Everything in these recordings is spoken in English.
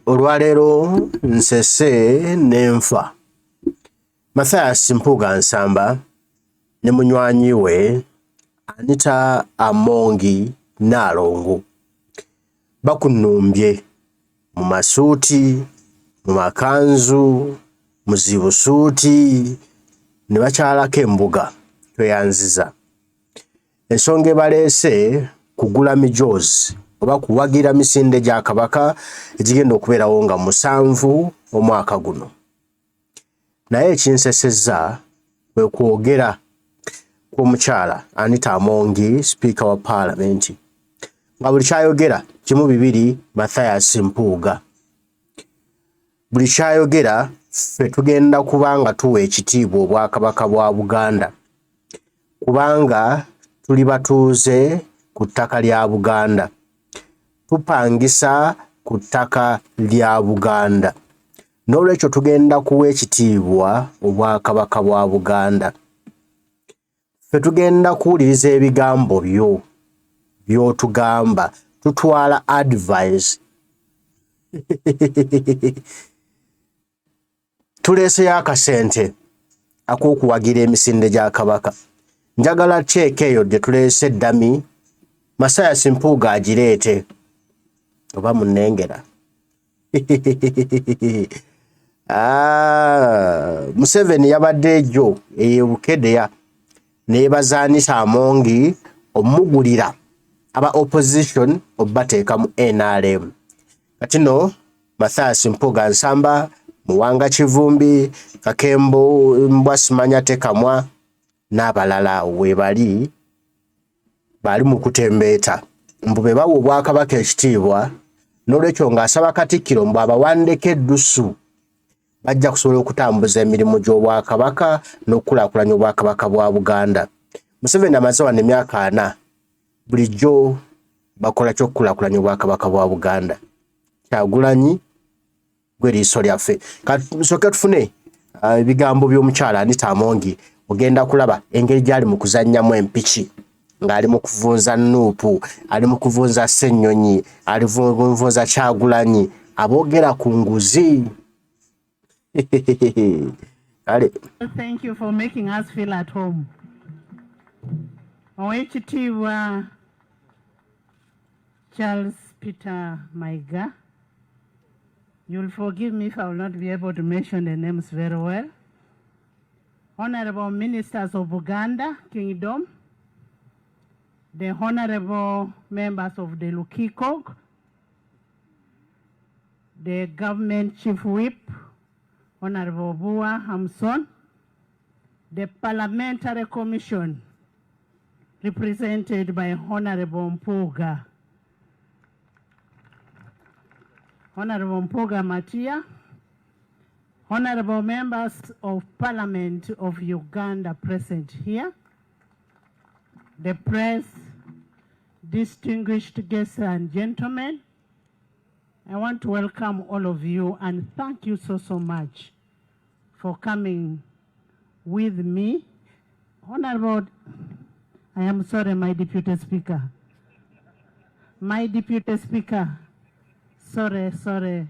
Olwaleero nsese n'enfa. Mathias Mpuuga Nsamba ne munywanyi we Anita Amongi Nalongo bakunumbye mu masuuti, mu makanzu, mu zibusuuti ne bakyalako embuga tweyanziza. Ensonga ebaleese kugula mijoozi oba kuwagira misinde gya Kabaka egigenda okubeerawo nga 7 omwaka guno. Naye ekinsesezza kwe kwogera kw'omukyala Anita Amongi, Sipiika wa Paalamenti, nga buli kyayogera kimu bibiri Mathias Mpuuga. Buli kyayogera ffe tugenda kubanga tuwa ekitiibwa Obwakabaka bwa Buganda, kubanga tuli batuuze ku ttaka lya Buganda, tupangisa ku ttaka lya Buganda. N'olwekyo tugenda kuwa ekitiibwa Obwakabaka bwa Buganda. Ffe tugenda kuwuliriza ebigambo byo by'otugamba, tutwala advice. Tuleeseyo akasente ak'okuwagira emisinde gya Kabaka. Njagala cheeke eyo gye tuleese ddami Mathias Mpuuga agireete oba munnengera. Museveni yabadde ejjo eyebukedeya neebaza Anita Amongi omugulira aba opposition obateeka mu NRM. Kati no Mathias Mpuuga Nsamba, Muwanga Kivumbi, Kakembo Mbwasimanya Tekamwa n'abalala we bali mu kutembeeta mbu be bawa Obwakabaka ekitiibwa, n'olwekyo ng'asaba Katikkiro mbu abawandeko eddusu bajja kusobola okutambuza emirimu gy'Obwakabaka n'okukulaakulanya Obwakabaka bwa Buganda. Museveni amaze wano emyaka 4 bulijjo bakola ky'okukulaakulanya Obwakabaka bwa Buganda. Kyagulanyi gwe liiso lyaffe. Tusooke tufune ebigambo by'omukyala Anita Amongi. Ogenda kulaba engeri gy'ali mu kuzannyamu empiki, ng'ali mu kuvunza Nuupu, ali mu kuvunza Ssennyonyi, ali mu kuvunza Kyagulanyi, aboogera ku nguzi. Thank you for making us feel at home. Oweekitiibwa Charles Peter Mayiga, you'll forgive me if I will not be able to mention the names very well. Honorable Ministers of Buganda Kingdom, the Honorable Members of the Lukikog, the Government Chief Whip, Honorable Bua Hamson, the Parliamentary Commission represented by Honorable Mpuuga, Honorable Mpuuga Matia, Honorable Members of Parliament of Uganda present here, the press, distinguished guests and gentlemen, I want to welcome all of you and thank you so much for coming with me. Honorable, I am sorry, my Deputy Speaker. My Deputy Speaker, sorry.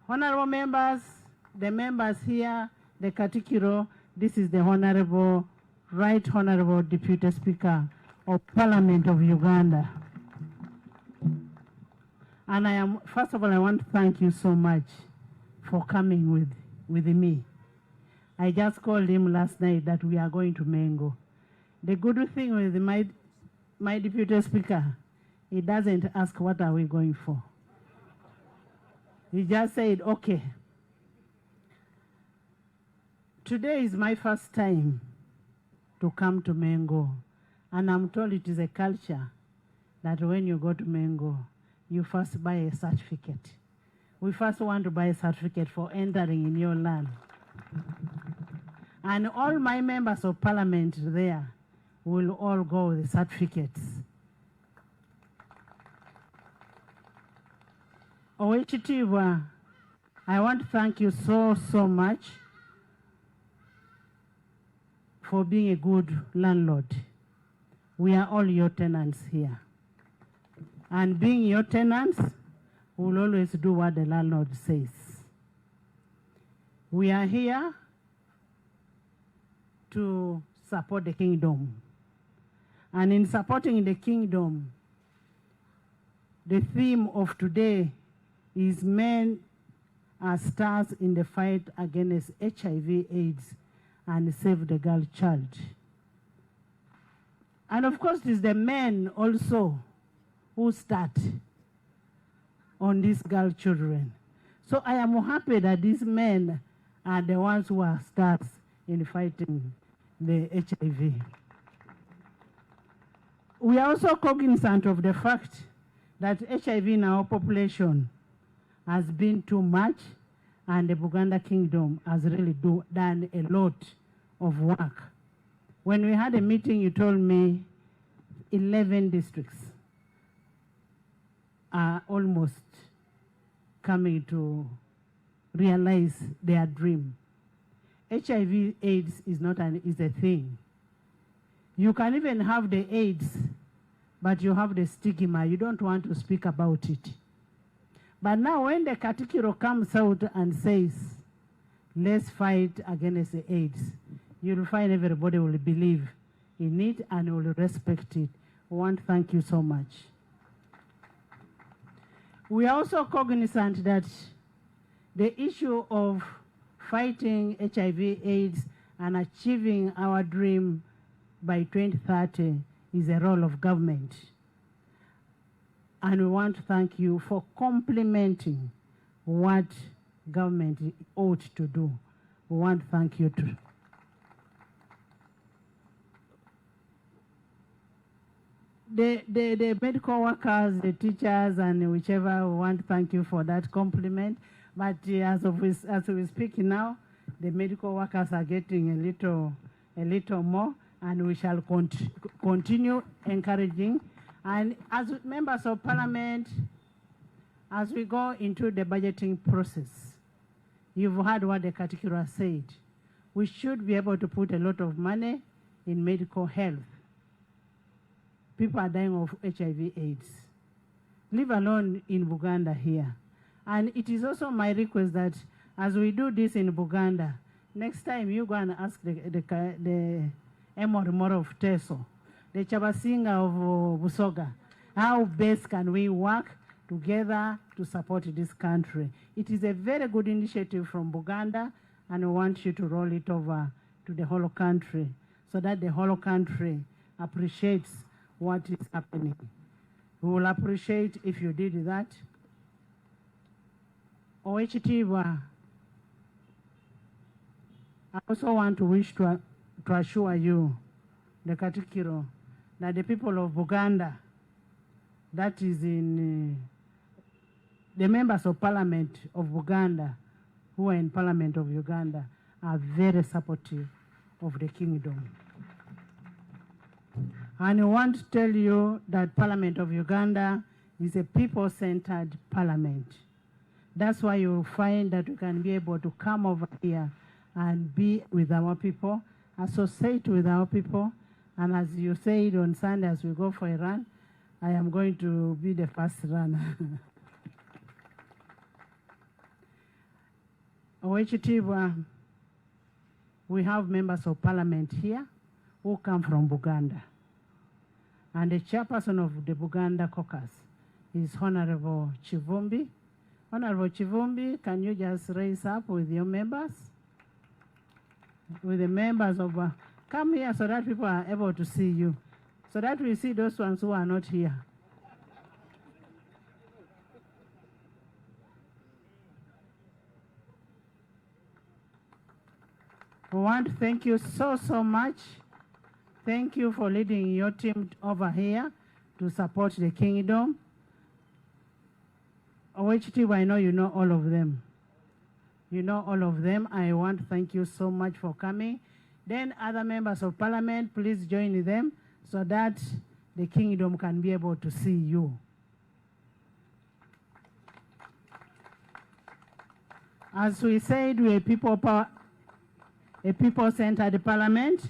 Honorable members, the members here, the Katikkiro, this is the Honorable, Right Honorable Deputy Speaker of Parliament of Uganda. And first of all, I want to thank you so much for coming with me. I just called him last night that we are going to Mengo. The good thing with my Deputy Speaker, he doesn't ask what are we going for. He just said, okay. Today is my first time to come to Mengo, and I'm told it is a culture that when you go to Mengo, you first buy a certificate. We first want to buy a certificate for entering in your land. And all my members of parliament there will all go with certificates. Oweekitiibwa, I want to thank you so much for being a good landlord. We are all your tenants here. And being your tenants, we will always do what the landlord says. We are here to support the kingdom. And in supporting the kingdom, the theme of today is men are stars in the fight against HIV/AIDS and save the girl child. And of course, it is the men also who start on these girl children. So I am happy that these men are the ones who are stars in fighting the HIV. We are also cognizant of the fact that HIV in our population has been too much, and the Buganda Kingdom has really done a lot of work. When we had a meeting, you told me 11 districts are almost coming to realize their dream. HIV/AIDS is is a thing. You can even have the AIDS, but you have the stigma. You don't want to speak about it. But now when the Katikkiro comes out and says, let's fight against the AIDS, you'll find everybody will believe in it and will respect it. I want to thank you so much. We are also cognizant that the issue of fighting HIV/AIDS and achieving our dream by 2030 is a role of government. And we want to thank you for complementing what government ought to do. We want to thank you too. The medical workers, the teachers, and whichever, we want to thank you for that compliment. But as we speak now, the medical workers are getting a little more, and we shall continue encouraging. And as members of parliament, as we go into the budgeting process, you've heard what the Katikkiro said. We should be able to put a lot of money in medical health. People are dying of HIV/AIDS, leave alone in Buganda here. And it is also my request that as we do this in Buganda, next time you go and ask the Nrm of Teso, the Chabasinga of Busoga, how best can we work together to support this country. It is a very good initiative from Buganda, and we want you to roll it over to the whole country so that the whole country appreciates what is happening. We will appreciate if you did that. OHTV, I also want to wish to assure you, the Katikkiro, that the people of Buganda, that is in the members of parliament of Buganda who are in parliament of Uganda are very supportive of the kingdom. And I want to tell you that Parliament of Uganda is a people-centered parliament. That's why you'll find that we can be able to come over here and be with our people, associate with our people, and as you said on Sunday as we go for a run, I am going to be the first runner. OHTV, we have members of parliament here who come from Buganda. And the chairperson of the Buganda caucus is Honorable Chivumbi. Honorable Chivumbi, can you just raise up with your members? With the members of, come here so that people are able to see you. So that we see those ones who are not here. We want to thank you so much. Thank you for leading your team over here to support the kingdom. OHTV, I know you know all of them. You know all of them. I want to thank you so much for coming. Then other members of parliament, please join them so that the kingdom can be able to see you. As we said, we're a people-centered parliament.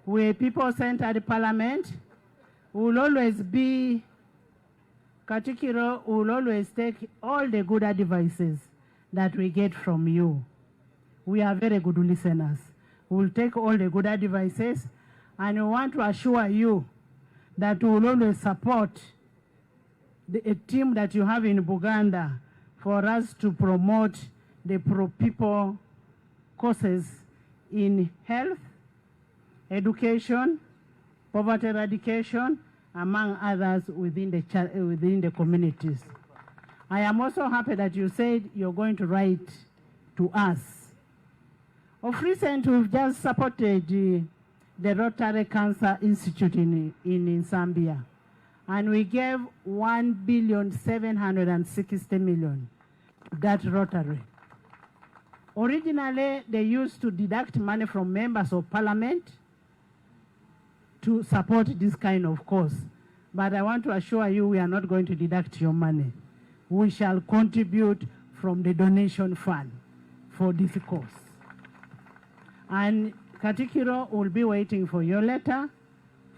We're people-centered parliament. Will always be, Katikkiro will always take all the good advices that we get from you. We are very good listeners. We'll take all the good advices, and we want to assure you that we will always support a team that you have in Buganda for us to promote the pro-people courses in health, education, poverty eradication, among others within the communities. I am also happy that you said you're going to write to us. Of recent, we've just supported the Rotary Cancer Institute in Zambia, and we gave $1,760,000,000 to that Rotary. Originally, they used to deduct money from members of parliament to support this kind of cause. But I want to assure you we are not going to deduct your money. We shall contribute from the donation fund for this cause. And Katikkiro will be waiting for your letter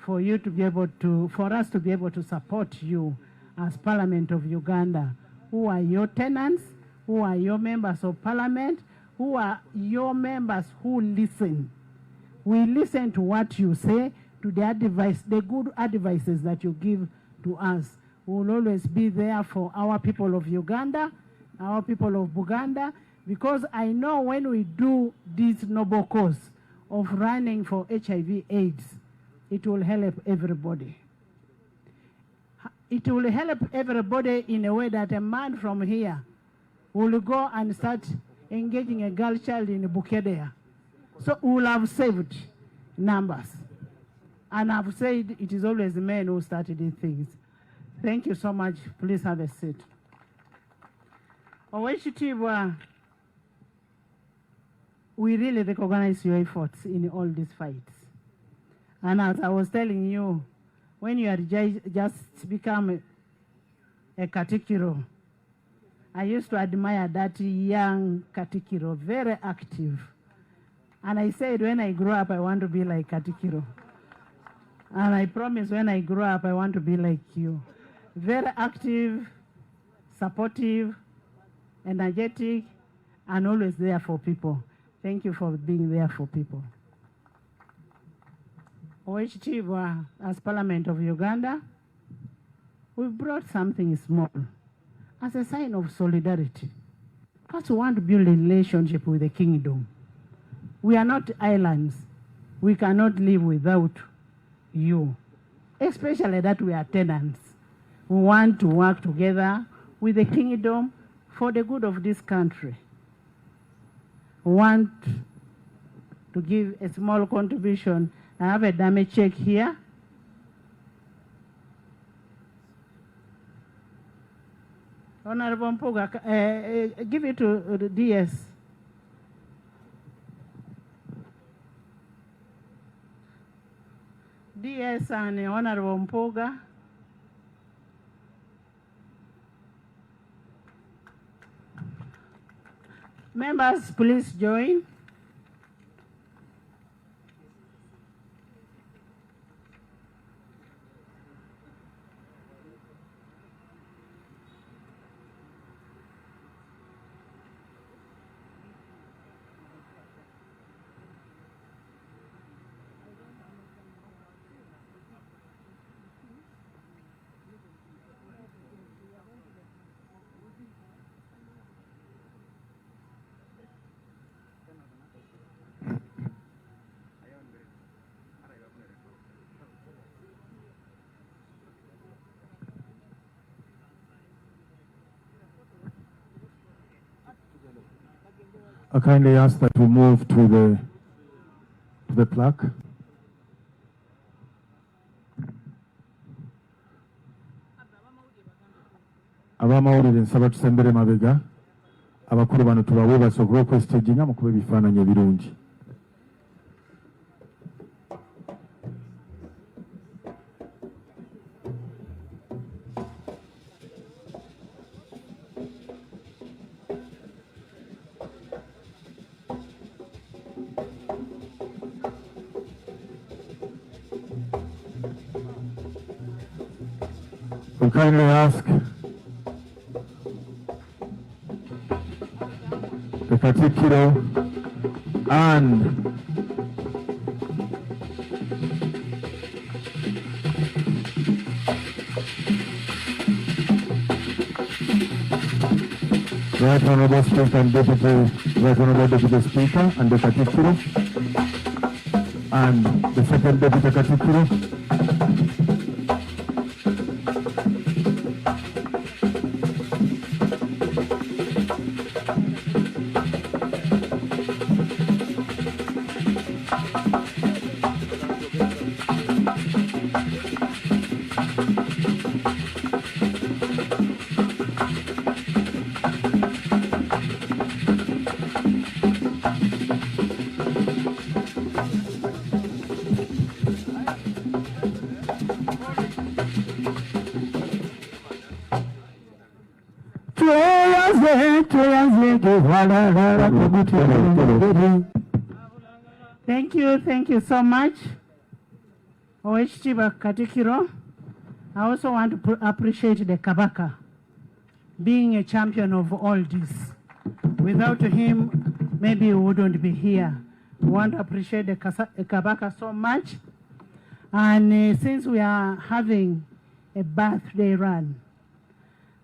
for you to be able to, for us to be able to support you as Parliament of Uganda. Who are your tenants? Who are your members of parliament? Who are your members who listen? We listen to what you say, to the advice, the good advices that you give to us. We will always be there for our people of Uganda, our people of Buganda, because I know when we do this noble cause of running for HIV/AIDS, it will help everybody. It will help everybody in a way that a man from here will go and start engaging a girl child in Bukedea. So we will have saved numbers. And I've said it is always the men who started these things. Thank you so much. Please have a seat. Oweshitibwa, we really recognize your efforts in all these fights. And as I was telling you, when you had just become a Katikkiro, I used to admire that young Katikkiro, very active. And I said, when I grow up, I want to be like Katikkiro. And I promise when I grow up, I want to be like you. Very active, supportive, energetic, and always there for people. Thank you for being there for people. Oweshitibwa, as Parliament of Uganda, we've brought something small as a sign of solidarity. Because we want to build a relationship with the kingdom. We are not islands. We cannot live without you, especially that we are tenants. We want to work together with the kingdom for the good of this country. We want to give a small contribution. I have a damage check here. Honorable Mpuuga, give it to the DS. DS and Honorable Mpuuga. Members, please join. I kindly ask that we move to the plaque. Abamawulire nsaba tusembere mabega abakulu bano tubawe basobole okwesitejinga mu kuba ebifaananyi ebirungi. We kindly ask the Katikkiro and Right Honorable Speaker and Right Honorable Deputy Speaker and the Katikkiro and the Second Deputy Katikkiro. Thank you so much, Wakuwebwa Katikkiro. I also want to appreciate the Kabaka being a champion of all this. Without him, maybe we wouldn't be here. We want to appreciate the Kabaka so much. And since we are having a birthday run,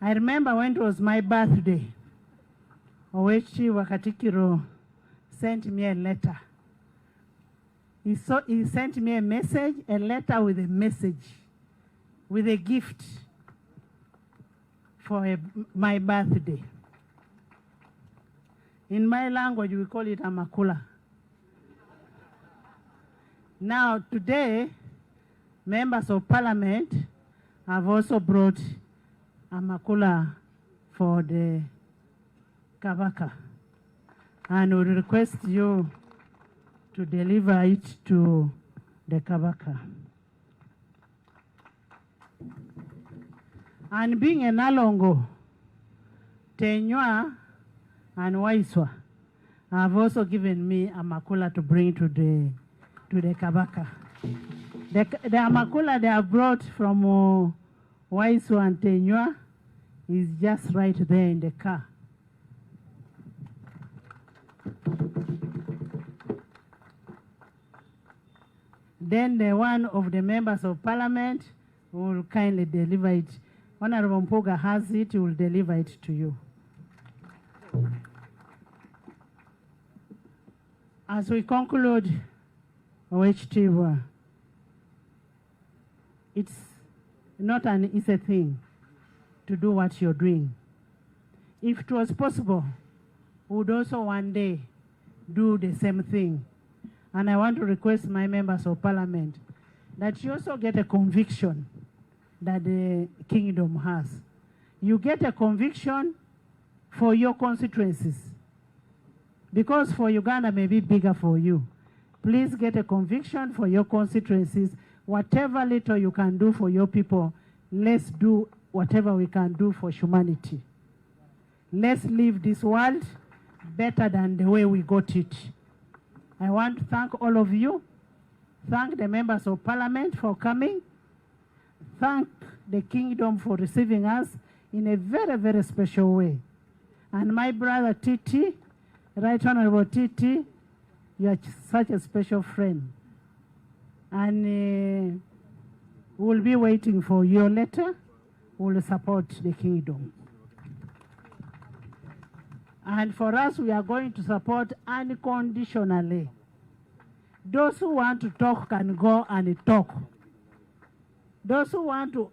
I remember when it was my birthday, Wakuwebwa Katikkiro sent me a letter. He sent me a message, a letter with a message, with a gift for my birthday. In my language, we call it amakula. Now, today, members of parliament have also brought amakula for the Kabaka. And we request you to deliver it to the Kabaka. And being a Nalongo, Tenywa and Waiswa have also given me a makula to bring to the Kabaka. The amakula they have brought from Waiswa and Tenywa is just right there in the car. Then the one of the members of parliament will kindly deliver it. Nrm Mpuuga has it, he will deliver it to you. As we conclude, Wakuwebwa, it's not an easy thing to do what you're doing. If it was possible, we would also one day do the same thing. And I want to request my members of parliament that you also get a conviction that the kingdom has. You get a conviction for your constituencies. Because for Uganda may be bigger for you. Please get a conviction for your constituencies. Whatever little you can do for your people, let's do whatever we can do for humanity. Let's leave this world better than the way we got it. I want to thank all of you. Thank the members of parliament for coming. Thank the kingdom for receiving us in a very, very special way. And my brother Titi, Right Honorable Titi, you are such a special friend. And we'll be waiting for your letter. We'll support the kingdom. And for us, we are going to support unconditionally. Those who want to talk can go and talk. Those who want to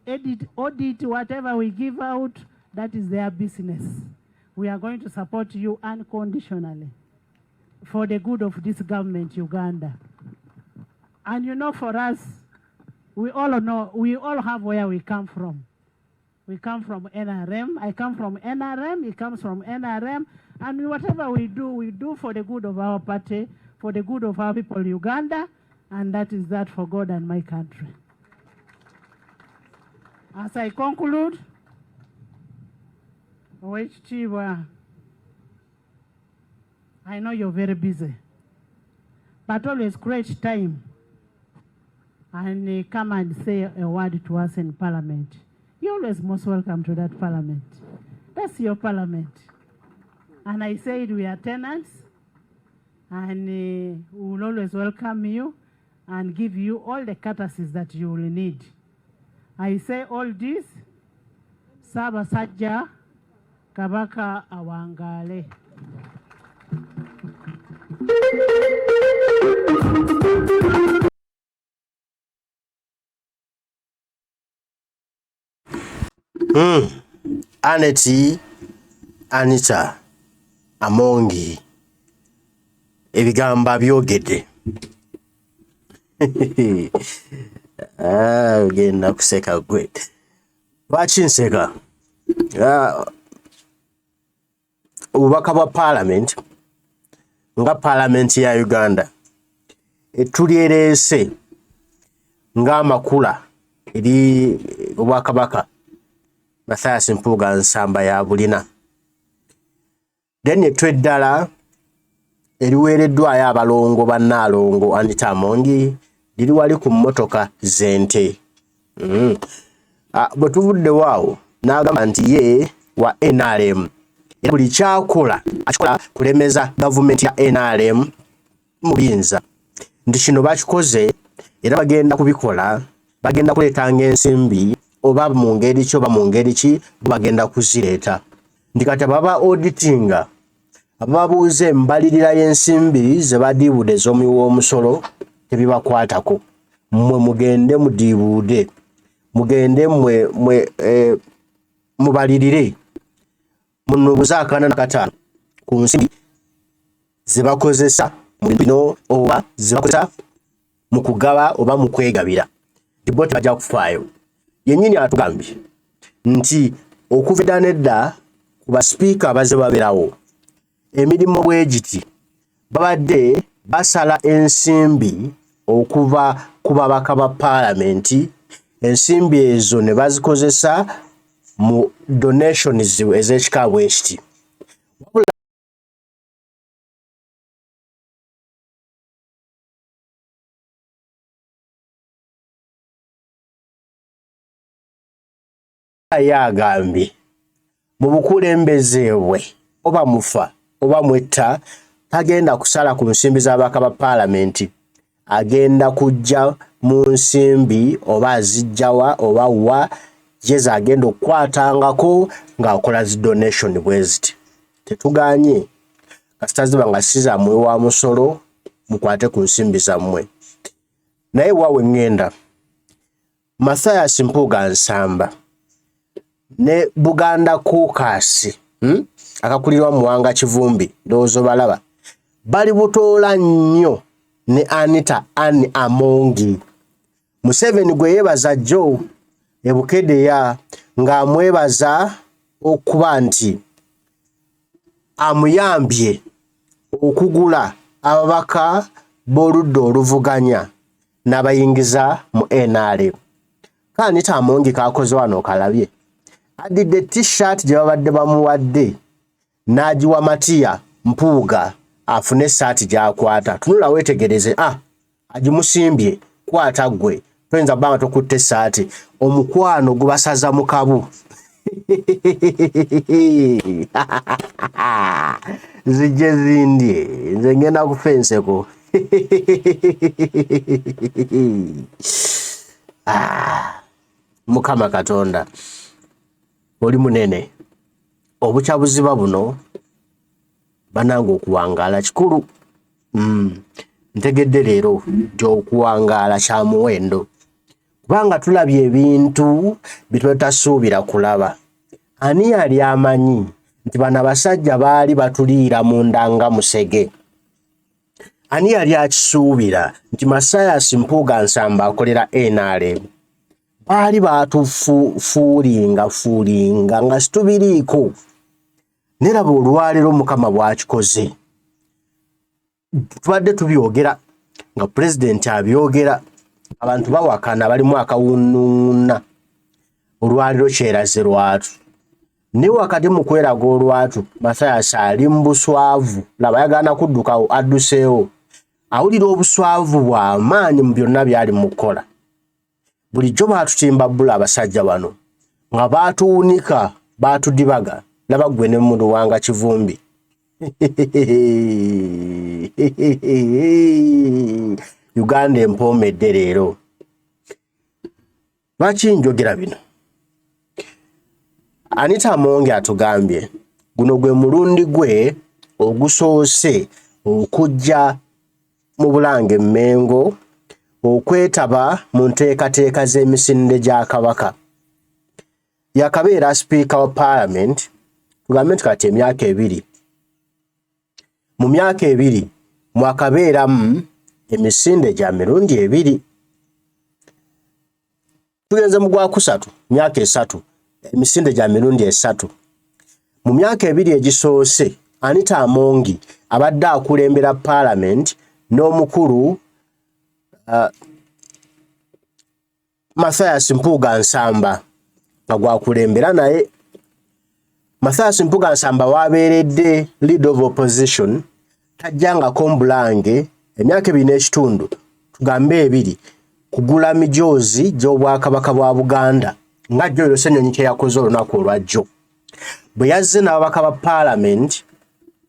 audit whatever we give out, that is their business. We are going to support you unconditionally for the good of this government, Uganda. And you know, for us, we all know, we all have where we come from. We come from NRM. I come from NRM. He comes from NRM. And whatever we do for the good of our party, for the good of our people, Uganda, and that is that for God and my country. As I conclude, Wakuwebwa, I know you're very busy, but always create time and come and say a word to us in parliament. you're always most welcome to that parliament. That's your parliament. And I said we are tenants, and we will always welcome you and give you all the courtesies that you will need. I say all this, Ssaabasajja Kabaka Awangale. Anita Amongi ebigamba byogedde. Genda kuseka gwe. Lwaki nseka? Obubaka bwa parliament nga parliament ya Uganda etulyereese ng'amakula eri obwakabaka Mathias Mpuuga nsamba ya bulina. Then etweddala eriweereddwayo abalongo bannaalongo Anita Amongi liri wali ku mmotoka z'ente. Bwe tuvuddewo awo n'agamba nti ye wa NRM era buli kyakola akikola kulemeza gavumenti ya NRM mu buyinza. Nti kino bakikoze era bagenda kubikola, bagenda kuleetanga ensimbi oba mu ngeri ki oba mu ngeri ki bagenda kuzireeta. Nti kati baba auditinga ababuuze embalirira y'ensimbi ze badiibude ez'omuwi w'omusolo tebibakwatako. Mmwe mugende mudiibuude, mugende mubalirire munuubuze akana nakataano ku nsimbi ze bakozesa mu bino oba ze bakozesa mu kugaba oba mu kwegabira. Bo tebajja kufaayo. Yennyini atugambye nti okuva edda nedda ku basipiika abazze babeerawo emirimu bwe giti babadde basala ensimbi okuva ku babaka ba paalamenti, ensimbi ezo ne bazikozesa mu donations ez'ekika bwe kiti. Yagambye mu bukulembeze bwe oba mufa oba mwetta tagenda kusala ku nsimbi z'ababaka ba paalamenti, agenda kujja mu nsimbi oba azijjawa oba wa jeza agenda okukwatangako ng'akola zi donation bwe ziti. Tetuganye kasita ziba nga si zammwe wa musolo mukwate ku nsimbi zammwe. Naye waawe ngenda Mathias Mpuuga nsamba ne Buganda Caucus akakulirwa Muwanga Kivumbi ndowooza balaba bali butoola nnyo ne Anita Amongi. Museveni gwe yeebaza Joe ebukedeya ng'amwebaza okuba nti amuyambye okugula ababaka b'oludda oluvuganya n'abayingiza mu NRM. Anita Amongi kakoze wano kalabye adidde t-shirt gye babadde bamuwadde n'agiwa Matiya Mpuuga afune essaati gy'akwata. Tunula weetegereze, agimusimbye kwata gwe toyinza bbanga tokutte essaati, omukwano gubasaza mu kabu. Zijje zindye nze ngenda kufa enseko. Mukama Katonda oli munene. Obukyabuziba buno banange okuwangaala kikulu. Ntegedde leero gy'okuwangaala kya muwendo kubanga tulabye ebintu bye tutasuubira kulaba. Ani yali amanyi nti bano abasajja baali batuliira mu ndanga musege? Ani yali akisuubira nti Mathias Mpuuga nsamba akolera NRM? Baali batufuulinga nga situbiriiko. Neraba olwaleero Mukama bw'akikoze. Tubadde tubyogera nga pulezidenti abyogera, abantu bawakana balimu akawunuuna. Olwaleero kyeraze lwatu. Ne wakati mu kweraga olwatu Mathias ali mu buswavu. Laba yagaana kuddukawo adduseewo. Awulira obuswavu bw'amaanyi mu byonna byali mu kukola. Bulijjo baatutimba bbula abasajja bano. nga batuunika batudibaga laba gwe ne mundu wanga kivumbi Uganda empomedde leero. Lwaki njogera bino? Anita Amongi atugambye guno gwe mulundi gwe ogusoose okujja mu Bulange Mmengo okwetaba mu nteekateeka z'emisinde gya Kabaka. Yakabeera Sipiika wa Parliament tugambe nti kati emyaka 2. Mu myaka 2 mwakabeeramu emisinde gya mirundi 2. Tugenze mu Gwakusatu myaka 3 emisinde gya mirundi 3. Mu myaka 2 egisoose Anita Amongi abadde akulembera Parliament n'omukulu Mathias Mpuuga Nsamba nga gwakulembera naye. Mathias Mpuuga Nsamba wabeeredde leader of opposition tajjangako Bulange emyaka 2 n'ekitundu tugambe 2 kugula mijoozi gy'Obwakabaka bwa Buganda nga Joel Ssenyonyi kye yakoze olunaku olwajjo bwe yazze n'ababaka ba Parliament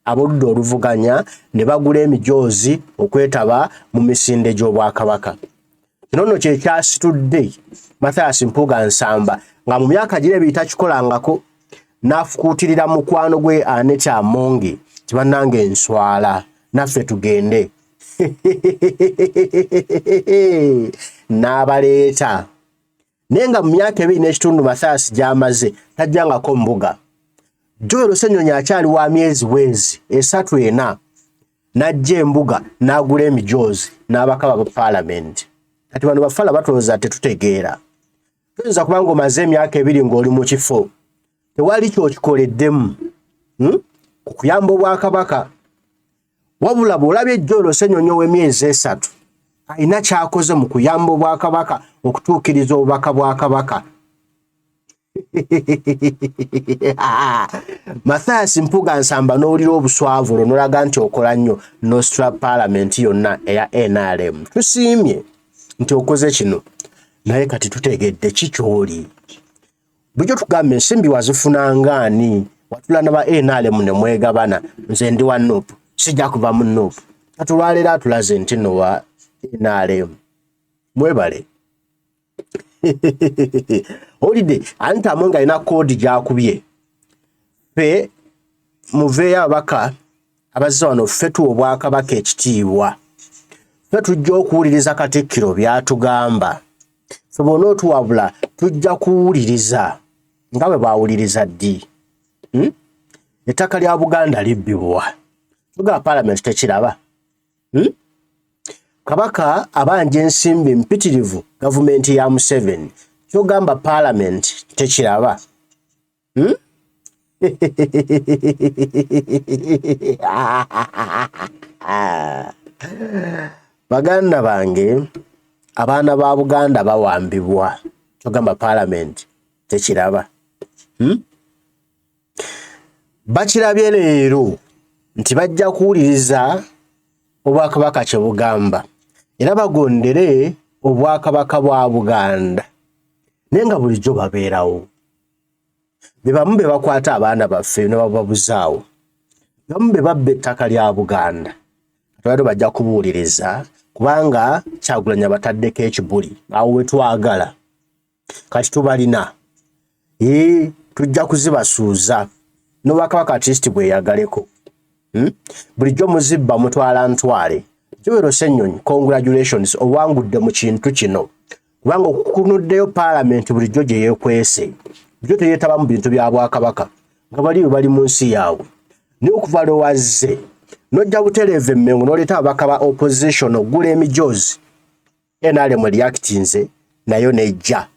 ab'oludda oluvuganya ne bagula emijoozi okwetaba mu misinde gy'Obwakabaka. Kino nno kye kyasitudde Mathias Mpuuga Nsamba nga mu myaka gire bitakikolangako n'afukuutirira mukwano gwe Anita Amongi kibannange enswala naffe tugende n'abaleeta. Naye nga mu myaka 2 n'ekitundu Mathias gy'amaze tajjangako mbuga. Joel Ssenyonyi akyali wa myezi wezi 3-4 n'ajja embuga n'agula emijoozi n'abakaba ba Parliament. Kati bano bafala batooza tetutegeera. Tuyinza kubanga omaze emyaka 2 ng'oli mu kifo tewali ky'okikoleddemu ku kuyamba Obwakabaka. Wabula bw'olabye Joel Ssenyonyi ow'emyezi 3 alina ky'akoze mu kuyamba Obwakabaka okutuukiriza obubaka bwa Kabaka. Mathias Mpuuga Nsamba n'olira obuswavu olwo n'olaga nti okola nnyo Nostra Parliament yonna eya NRM. Tusiimye nti okoze kino naye kati tutegedde kikyoli. Bulijjo tugambe ensimbi wazifunanga ani? Watula na ba NRM ne mwegabana nze ndi wa Nuupu sijja kuva mu Nuupu. Kati olwaleero atulaze nti nno wa NRM. Mwebale. Olide Anita Amongi alina koodi gy'akubye. Ffe muveeyo ababaka abazze wano ffe tuwa Obwakabaka ekitiibwa. Ffe tujja okuwuliriza Katikkiro by'atugamba. Ffe bw'onootuwabula tujja kuwuliriza nga bwe baawuliriza ddi. Ettaka lya Buganda libbibwa. Tugaba Parliament tekiraba. Kabaka abanja ensimbi mpitirivu gavumenti ya Museveni. Kyogamba Parliament tekiraba. Baganda bange abaana ba Buganda bawambibwa. Kyogamba Parliament tekiraba. Bakirabye leero nti bajja kuwuliriza Obwakabaka kye bugamba era bagondere Obwakabaka bwa Buganda. Naye nga bulijjo babeerawo. Be bamu be bakwata abaana baffe ne bababuzaawo. Bamu be babba ettaka lya Buganda. Twali bajja kubuuliriza kubanga Kyagulanyi bataddeko ekibuli awo we twagala. Kati tubalina. Tujja kuzibasuuza. N'Obwakabaka artist bwe yagaleko. Bulijjo muzibba mutwala ntwale. Joel Ssenyonyi congratulations owangudde mu kintu kino. Kubanga okukunuddeyo Parliament bulijjo gye yeekwese. Bulijjo teyeetaba mu bintu bya Bwakabaka nga bali mu nsi yaabwe. Naye okuva lwe wazze n'ojja butereeve Mmengo n'oleeta ababaka ba opposition ogula emijoozi. NRM reactinze nayo nejja.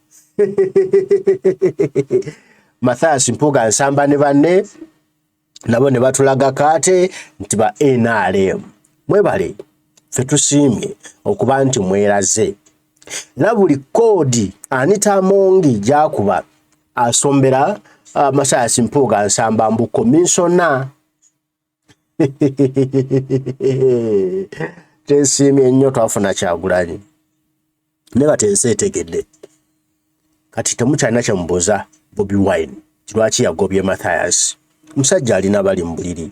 Mathias Mpuuga Nsamba ne banne nabo ne batulaga kaate nti ba NRM. Mwebale ffe tusiimye okuba nti mweraze. Era buli koodi Anita Amongi gy'akuba asombera Mathias Mpuuga Nsamba mbu komisona. Tensiimye nnyo twafuna Kyagulanyi. Ne kati ensi etegedde. Kati temukyalina kye mubuuza Bobi Wine lwaki yagobye Mathias musajja alina bali mbuliri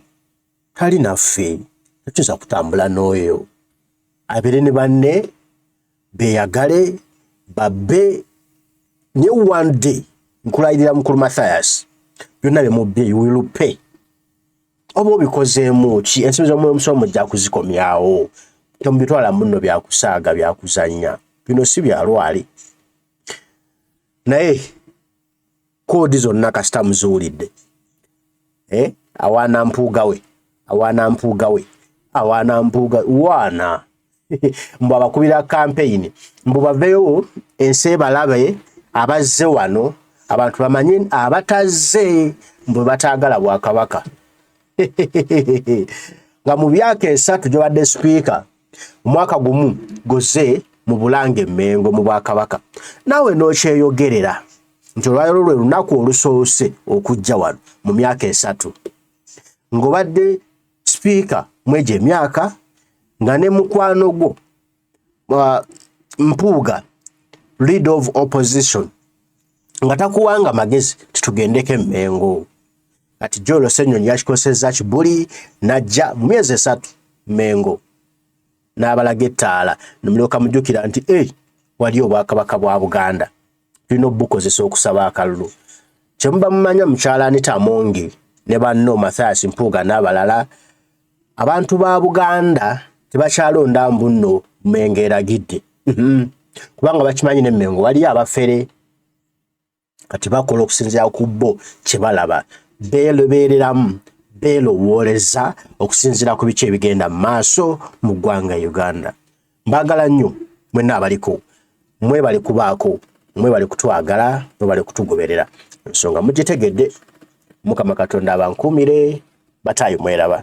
tali naffe tuza kutambula n'oyo abere ne banne beyagale babbe ne one day nkulayirira mukulu Mathias byonna bemubbe you will pay obo bikozeemu ki ensobi z'omusomo mujja kuzikomyawo tomubitwala muno byakusaaga byakuzanya bino si byalwali naye kodi zonna kasita muzuulidde awaana Mpuuga we wana mbu abakubira campaign mbu baveyo ensi balabe abazze wano abantu bamanye abatazze mbu bataagala Bwakabaka nga mu byaka 3 gyobadde Sipiika omwaka gumu goze mu Bulange Mmengo mu Bwakabaka naawe n'okyeyogerera nti olwaliro lwe lunaku olusoose okujja wano mu myaka 3 ng'obadde Sipiika mwegyo emyaka nga ne mukwano gwo Mpuuga leader of opposition nga takuwanga magezi titugendeke Mmengo kati Jolo Ssenyonyi yakikosezza kibuli najja mu myezi 3 Mmengo n'abalaga ettaala nemulyoka mujjukira nti wali Obwakabaka bwa Buganda tulina obukozesa okusaba akalulu kyemuba mumanya mukyala Anita Amongi ne banno Mathias Mpuuga n'abalala abantu ba Buganda tebakyalonda mbuno Mmengo eragidde kubanga bakimanyi ne Mmengo wali abafere kati bakola okusinziira ku bo kyebalaba beelobeereramu beelowooleza okusinziira ku biki ebigenda mu maaso mu ggwanga Uganda. Mbagala nnyo mwenna abaliko mwebale kubaako mwebale kutwagala mwebale kutugoberera ensonga mugitegedde Mukama Katonda abankuumire bataayi mweraba.